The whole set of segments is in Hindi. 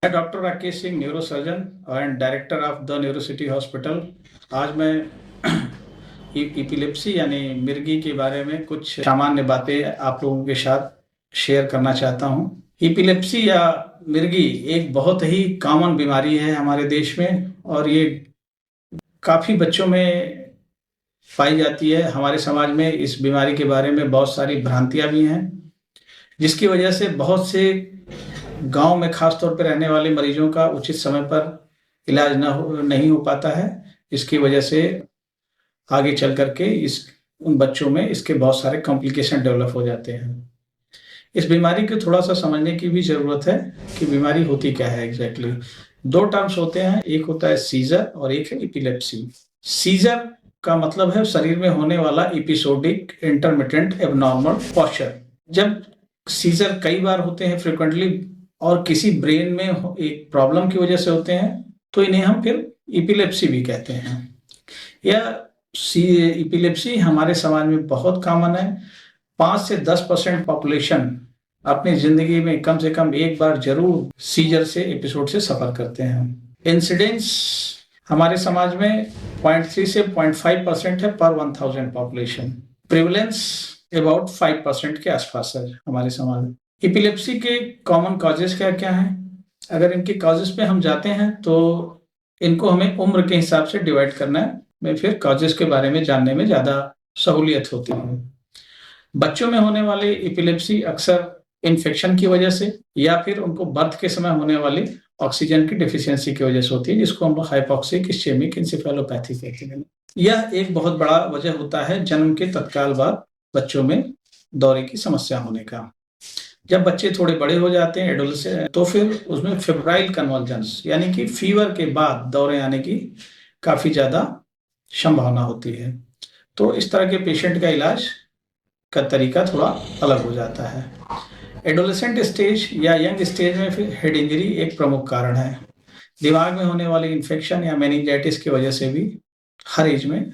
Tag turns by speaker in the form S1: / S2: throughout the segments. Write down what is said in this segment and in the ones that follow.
S1: मैं doctor Rakesh Singh, neuro surgeon and director of the neuro city hospital. आज मैं एपिलेप्सी यानी मिर्गी के बारे में कुछ सामान्य बातें आप लोगों के साथ शेयर करना चाहता हूँ। एपिलेप्सी या मिर्गी एक बहुत ही कॉमन बीमारी है हमारे देश में और ये काफ़ी बच्चों में पाई जाती है। हमारे समाज में इस बीमारी के बारे में बहुत सारी भ्रांतियाँ भी हैं, जिसकी वजह से बहुत से गांव में खास तौर पर रहने वाले मरीजों का उचित समय पर इलाज नहीं हो पाता है। इसकी वजह से आगे चल करके उन बच्चों में इसके बहुत सारे कॉम्प्लिकेशन डेवलप हो जाते हैं। इस बीमारी को थोड़ा सा समझने की भी ज़रूरत है कि बीमारी होती क्या है एग्जैक्टली। दो टर्म्स होते हैं, एक होता है सीजर और एक है एपिलेप्सी। सीजर का मतलब है शरीर में होने वाला एपिसोडिक इंटरमिटेंट एबनॉर्मल पॉस्चर। जब सीजर कई बार होते हैं फ्रिक्वेंटली और किसी ब्रेन में एक प्रॉब्लम की वजह से होते हैं, तो इन्हें हम फिर एपिलेप्सी भी कहते हैं। यह एपिलेप्सी हमारे समाज में बहुत कॉमन है। 5 से 10% पॉपुलेशन अपनी जिंदगी में कम से कम एक बार जरूर सीजर से एपिसोड से सफर करते हैं। इंसिडेंस हमारे समाज में 0.3 से 0.5% है पर 1000 पॉपुलेशन। प्रिवलेंस अबाउट 5% के आसपास है हमारे समाज में। एपिलेप्सी के कॉमन कॉजेज क्या क्या हैं? अगर इनके कॉजेज पे हम जाते हैं तो इनको हमें उम्र के हिसाब से डिवाइड करना है, में फिर कॉजेज के बारे में जानने में ज़्यादा सहूलियत होती है। बच्चों में होने वाले एपिलेप्सी अक्सर इन्फेक्शन की वजह से या फिर उनको बर्थ के समय होने वाली ऑक्सीजन की डिफिशियंसी की वजह से होती है, जिसको हम लोग हाइपोक्सिक इस्चेमिक इंसेफेलोपैथी कहते हैं। यह एक बहुत बड़ा वजह होता है जन्म के तत्काल बाद बच्चों में दौरे की समस्या होने का। जब बच्चे थोड़े बड़े हो जाते हैं एडोलेसेंट, तो फिर उसमें फेब्राइल कन्वल्जन्स यानी कि फीवर के बाद दौरे आने की काफ़ी ज़्यादा संभावना होती है। तो इस तरह के पेशेंट का इलाज का तरीका थोड़ा अलग हो जाता है। एडोलेसेंट स्टेज या यंग स्टेज में फिर हेड इंजरी एक प्रमुख कारण है। दिमाग में होने वाली इन्फेक्शन या मेनिंजाइटिस की वजह से भी हर एज में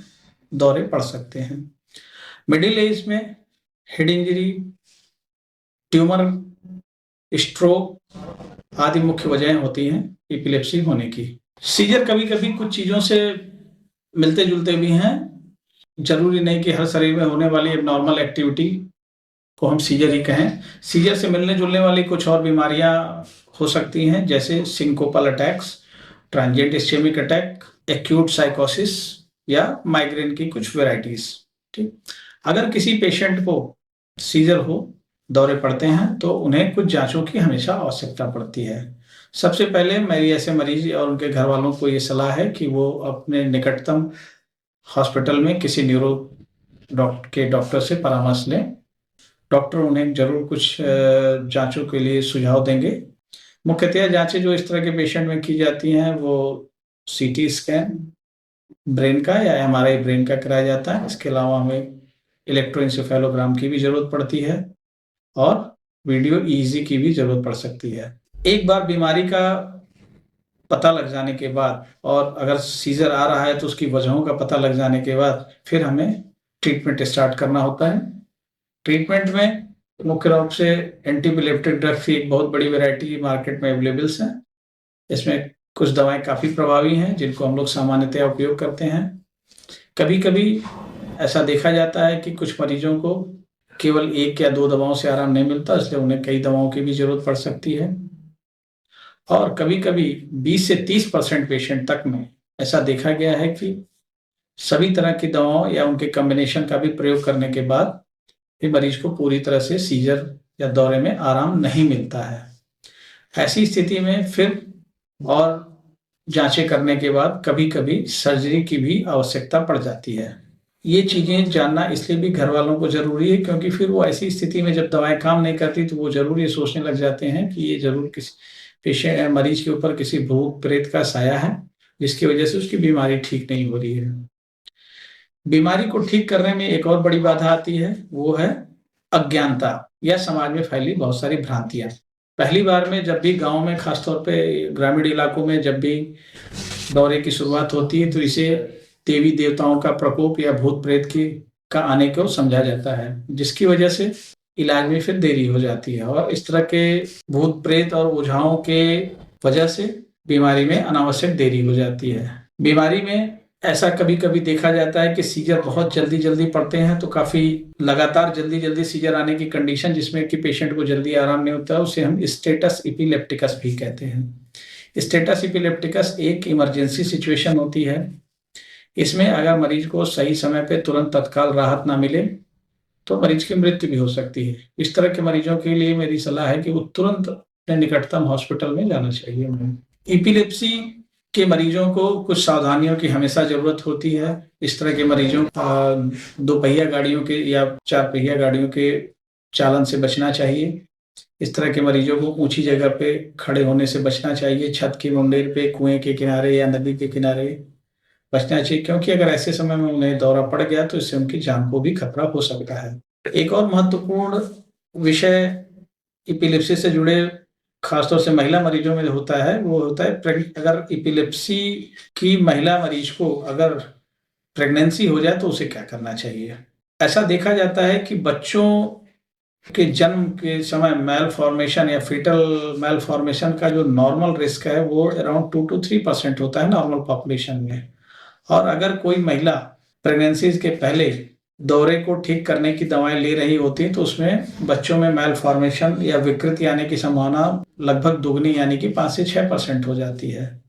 S1: दौरे पड़ सकते हैं। मिडिल एज में हेड इंजरी, ट्यूमर, स्ट्रोक आदि मुख्य वजहें होती हैं एपिलेप्सी होने की। सीजर कभी कभी कुछ चीज़ों से मिलते जुलते भी हैं। जरूरी नहीं कि हर शरीर में होने वाली एबनॉर्मल एक्टिविटी को हम सीजर ही कहें। सीजर से मिलने जुलने वाली कुछ और बीमारियां हो सकती हैं, जैसे syncopal attacks, transient ischemic attack, acute साइकोसिस या माइग्रेन की कुछ वेराइटीज। ठीक, अगर किसी पेशेंट को सीजर हो, दौरे पड़ते हैं, तो उन्हें कुछ जांचों की हमेशा आवश्यकता पड़ती है। सबसे पहले मेरी ऐसे मरीज और उनके घर वालों को ये सलाह है कि वो अपने निकटतम हॉस्पिटल में किसी न्यूरो डॉक्टर से परामर्श लें। डॉक्टर उन्हें जरूर कुछ जांचों के लिए सुझाव देंगे। मुख्यतः जांचें जो इस तरह के पेशेंट में की जाती हैं वो सीटी स्कैन ब्रेन का या एमआरआई ब्रेन का कराया जाता है। इसके अलावा हमें इलेक्ट्रोएंसेफेलोग्राम की भी जरूरत पड़ती है और वीडियो ईईजी की भी जरूरत पड़ सकती है। एक बार बीमारी का पता लग जाने के बाद और अगर सीजर आ रहा है तो उसकी वजहों का पता लग जाने के बाद फिर हमें ट्रीटमेंट स्टार्ट करना होता है। ट्रीटमेंट में मुख्य रूप से एंटीपिलेप्टिक ड्रग की एक बहुत बड़ी वैरायटी मार्केट में अवेलेबल्स हैं। इसमें कुछ दवाएं काफ़ी प्रभावी हैं जिनको हम लोग सामान्यतः उपयोग करते हैं। कभी कभी ऐसा देखा जाता है कि कुछ मरीजों को केवल 1 या 2 दवाओं से आराम नहीं मिलता, इसलिए उन्हें कई दवाओं की भी जरूरत पड़ सकती है। और कभी कभी 20 से 30% पेशेंट तक में ऐसा देखा गया है कि सभी तरह की दवाओं या उनके कॉम्बिनेशन का भी प्रयोग करने के बाद भी मरीज को पूरी तरह से सीजर या दौरे में आराम नहीं मिलता है। ऐसी स्थिति में फिर और जांचें करने के बाद कभी कभी सर्जरी की भी आवश्यकता पड़ जाती है। ये चीज़ें जानना इसलिए भी घर वालों को ज़रूरी है क्योंकि फिर वो ऐसी स्थिति में जब दवाएं काम नहीं करती तो वो ज़रूर ये सोचने लग जाते हैं कि ये ज़रूर किसी पेशेंट मरीज के ऊपर किसी भूत प्रेत का साया है, जिसकी वजह से उसकी बीमारी ठीक नहीं हो रही है। बीमारी को ठीक करने में एक और बड़ी बाधा आती है, वो है अज्ञानता या समाज में फैली बहुत सारी भ्रांतियां। पहली बार में जब भी गांव में, खासतौर पे ग्रामीण इलाकों में जब भी दौरे की शुरुआत होती है तो इसे देवी देवताओं का प्रकोप या भूत प्रेत की का आने को समझा जाता है, जिसकी वजह से इलाज में फिर देरी हो जाती है और इस तरह के भूत प्रेत और ओझाओं के वजह से बीमारी में अनावश्यक देरी हो जाती है। बीमारी में ऐसा कभी-कभी देखा जाता है कि सीजर बहुत जल्दी-जल्दी पड़ते हैं, तो काफ़ी लगातार जल्दी-जल्दी सीजर आने की कंडीशन जिसमें कि पेशेंट को जल्दी आराम नहीं होता है, उसे हम स्टेटस एपिलेप्टिकस भी कहते हैं। स्टेटस एपिलेप्टिकस एक इमरजेंसी सिचुएशन होती है। इसमें अगर मरीज को सही समय पे तुरंत तत्काल राहत ना मिले, तो मरीज की मृत्यु भी हो सकती है। इस तरह के मरीजों के लिए मेरी सलाह है कि वो तुरंत अपने निकटतम हॉस्पिटल में जाना चाहिए उन्हें। एपिलेप्सी के मरीजों को कुछ सावधानियों की हमेशा ज़रूरत होती है। इस तरह के मरीजों दो पहिया गाड़ियों के या चार पहिया गाड़ियों के चालन से बचना चाहिए। इस तरह के मरीजों को ऊँची जगह पे खड़े होने से बचना चाहिए, छत की मुंडेर पे, कुएँ के किनारे या नदी के किनारे बचना चाहिए, क्योंकि अगर ऐसे समय में उन्हें दौरा पड़ गया तो इससे उनकी जान को भी खतरा हो सकता है। एक और महत्वपूर्ण विषय एपिलेप्सी से जुड़े खासतौर से महिला मरीजों में होता है, वो होता है अगर एपिलेप्सी की महिला मरीज को अगर प्रेगनेंसी हो जाए तो उसे क्या करना चाहिए? ऐसा देखा जाता है कि बच्चों के जन्म के समय मैलफॉर्मेशन या फीटल मैलफॉर्मेशन का जो नॉर्मल रिस्क है वो अराउंड 2 to 3% होता है नॉर्मल पॉपुलेशन में। और अगर कोई महिला प्रेगनेंसी के पहले दौरे को ठीक करने की दवाएं ले रही होती है तो उसमें बच्चों में मैलफॉर्मेशन या विकृति आने की संभावना लगभग दुगनी यानी कि 5 से 6% हो जाती है।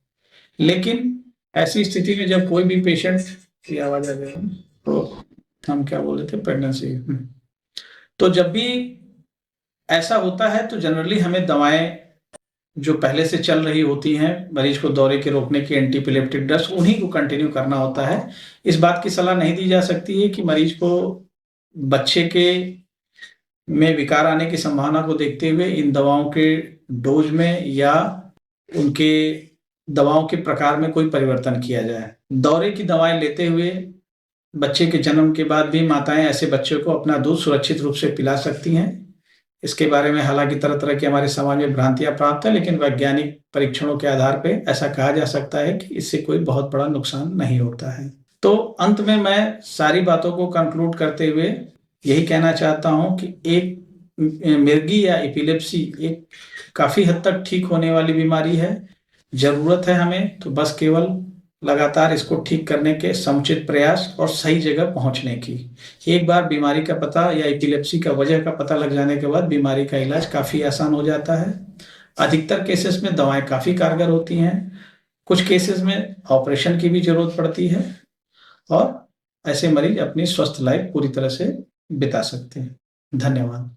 S1: लेकिन ऐसी स्थिति में जब कोई भी पेशेंट की आवाज आ गई तो हम क्या बोल रहे थे प्रेगनेंसी तो जब भी ऐसा होता है तो जनरली हमें दवाएं जो पहले से चल रही होती हैं मरीज को दौरे के रोकने की एंटीपिलेप्टिक ड्रग्स उन्हीं को कंटिन्यू करना होता है। इस बात की सलाह नहीं दी जा सकती है कि मरीज को बच्चे के में विकार आने की संभावना को देखते हुए इन दवाओं के डोज में या उनके दवाओं के प्रकार में कोई परिवर्तन किया जाए। दौरे की दवाएं लेते हुए बच्चे के जन्म के बाद भी माताएं ऐसे बच्चे को अपना दूध सुरक्षित रूप से पिला सकती हैं। इसके बारे में हालांकि तरह-तरह की हमारे समाज में भ्रांतियां प्राप्त है, लेकिन वैज्ञानिक परीक्षणों के आधार पे ऐसा कहा जा सकता है कि इससे कोई बहुत बड़ा नुकसान नहीं होता है। तो अंत में मैं सारी बातों को कंक्लूड करते हुए यही कहना चाहता हूं कि एक मिर्गी या एपिलेप्सी एक काफी हद तक ठीक होने वाली बीमारी है। जरूरत है हमें तो बस केवल लगातार इसको ठीक करने के समुचित प्रयास और सही जगह पहुंचने की। एक बार बीमारी का पता या एपिलेप्सी का वजह का पता लग जाने के बाद बीमारी का इलाज काफी आसान हो जाता है। अधिकतर केसेस में दवाएं काफी कारगर होती हैं। कुछ केसेस में ऑपरेशन की भी जरूरत पड़ती है और ऐसे मरीज अपनी स्वस्थ लाइफ पूरी तरह से बिता सकते हैं। धन्यवाद।